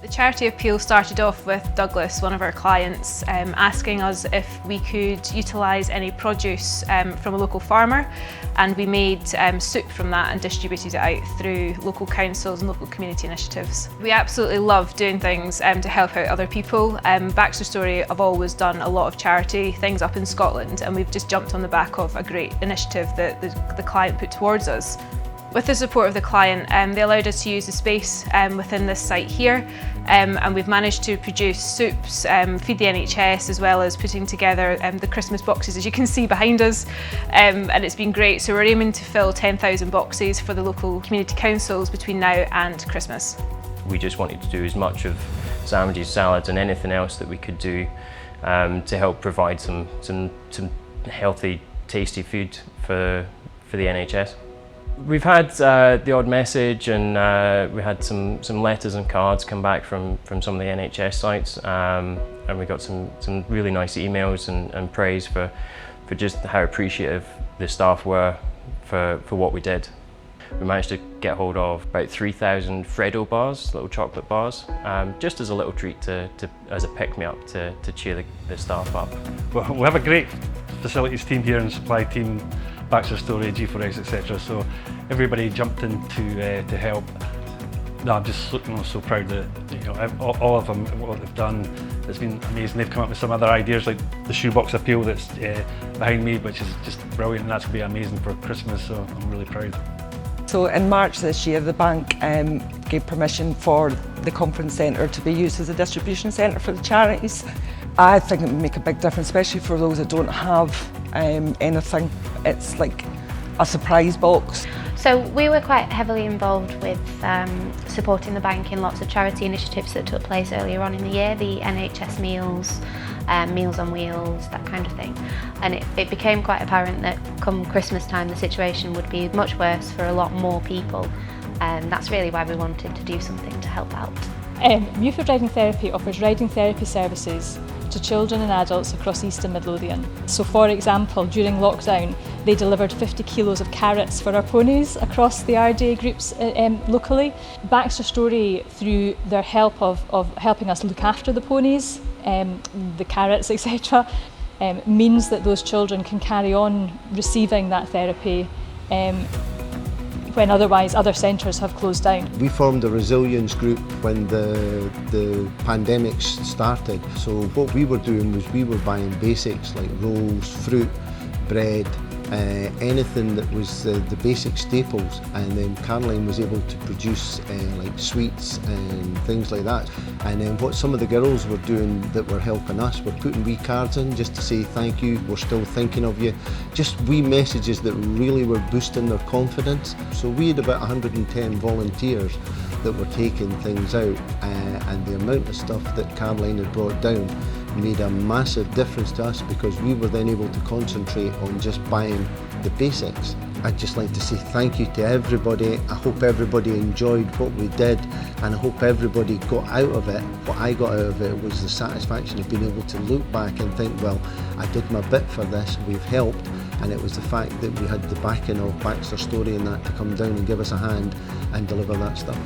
The charity appeal started off with Douglas, one of our clients, asking us if we could utilise any produce from a local farmer, and we made soup from that and distributed it out through local councils and local community initiatives. We absolutely love doing things to help out other people. BaxterStorey have always done a lot of charity things up in Scotland, and we've just jumped on the back of a great initiative that the client put towards us. With the support of the client, they allowed us to use the space within this site here, and we've managed to produce soups, feed the NHS, as well as putting together the Christmas boxes, as you can see behind us, and it's been great. So we're aiming to fill 10,000 boxes for the local community councils between now and Christmas. We just wanted to do as much of sandwiches, salads and anything else that we could do to help provide some healthy, tasty food for the NHS. We've had the odd message, and we had some letters and cards come back from some of the NHS sites, and we got some really nice emails and praise for just how appreciative the staff were for what we did. We managed to get hold of about 3,000 Freddo bars, little chocolate bars, just as a little treat as a pick-me-up to cheer the staff up. Well, we have a great facilities team here and supply team, BaxterStorey, G4S, etc. So everybody jumped in to help. No, I'm just so proud that all of them, what they've done, it's been amazing. They've come up with some other ideas like the shoebox appeal that's behind me, which is just brilliant, and that's going to be amazing for Christmas. So I'm really proud. So in March this year, the bank gave permission for the conference centre to be used as a distribution centre for the charities. I think it would make a big difference, especially for those that don't have anything. It's like a surprise box. So we were quite heavily involved with supporting the bank in lots of charity initiatives that took place earlier on in the year, the NHS meals, Meals on Wheels, that kind of thing. And it became quite apparent that come Christmas time the situation would be much worse for a lot more people. That's really why we wanted to do something to help out. Muford Riding Therapy offers riding therapy services to children and adults across East and Midlothian. So for example, during lockdown, they delivered 50 kilos of carrots for our ponies across the RDA groups locally. BaxterStorey, through their help of helping us look after the ponies, the carrots, etc., means that those children can carry on receiving that therapy when otherwise other centres have closed down. We formed a resilience group when the pandemic started. So what we were doing was we were buying basics like rolls, fruit, bread, anything that was the basic staples, and then Caroline was able to produce like sweets and things like that. And then what some of the girls were doing that were helping us were putting wee cards in just to say thank you, we're still thinking of you. Just wee messages that really were boosting their confidence. So we had about 110 volunteers that were taking things out, and the amount of stuff that Caroline had brought down made a massive difference to us, because we were then able to concentrate on just buying the basics. I'd just like to say thank you to everybody. I hope everybody enjoyed what we did, and I hope everybody got out of it. What I got out of it was the satisfaction of being able to look back and think, well, I did my bit for this, we've helped, and it was the fact that we had the backing of BaxterStorey and that to come down and give us a hand and deliver that stuff.